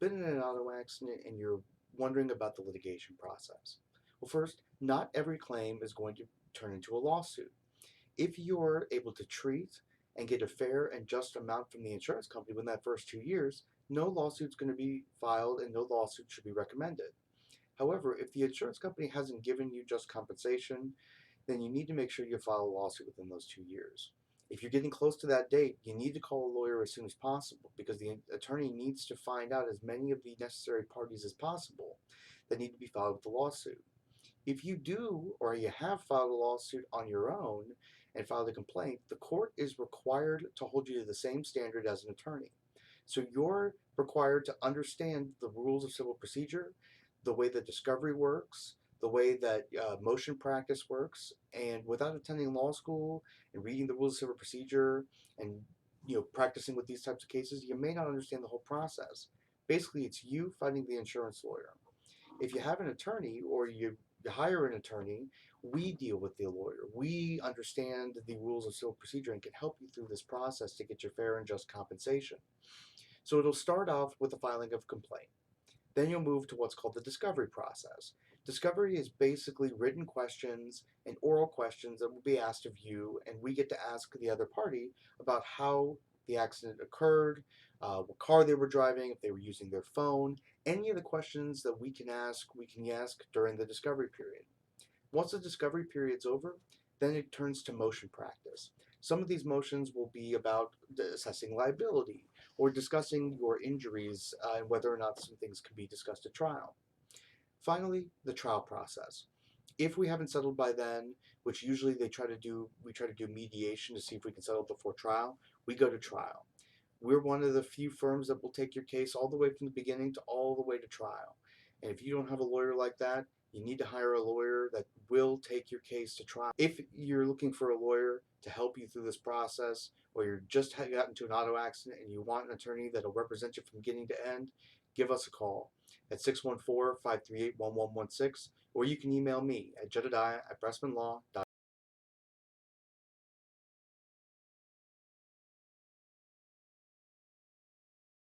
Been in an auto accident and you're wondering about the litigation process. Well, first, not every claim is going to turn into a lawsuit. If you're able to treat and get a fair and just amount from the insurance company within that first 2 years, no lawsuit's going to be filed and no lawsuit should be recommended. However, if the insurance company hasn't given you just compensation, then you need to make sure you file a lawsuit within those 2 years. If you're getting close to that date, you need to call a lawyer as soon as possible because the attorney needs to find out as many of the necessary parties as possible that need to be filed with the lawsuit. If you do or you have filed a lawsuit on your own and filed a complaint, the court is required to hold you to the same standard as an attorney. So you're required to understand the rules of civil procedure, the way that discovery works, the way that motion practice works, and without attending law school and reading the rules of civil procedure and practicing with these types of cases, you may not understand the whole process. Basically, it's you fighting the insurance lawyer. If you have an attorney or you hire an attorney, we deal with the lawyer. We understand the rules of civil procedure and can help you through this process to get your fair and just compensation. So it'll start off with the filing of a complaint. Then you'll move to what's called the discovery process. Discovery is basically written questions and oral questions that will be asked of you, and we get to ask the other party about how the accident occurred, what car they were driving, if they were using their phone, any of the questions that we can ask during the discovery period. Once the discovery period's over, then it turns to motion practice. Some of these motions will be about assessing liability or discussing your injuries and whether or not some things can be discussed at trial. Finally, the trial process. If we haven't settled by then, which usually we try to do mediation to see if we can settle before trial, we go to trial. We're one of the few firms that will take your case all the way from the beginning to all the way to trial. And if you don't have a lawyer like that, you need to hire a lawyer that will take your case to trial. If you're looking for a lawyer to help you through this process, or you're just got into an auto accident and you want an attorney that will represent you from beginning to end, give us a call at 614-538-1116, or you can email me at jedediah@pressmanlaw.com.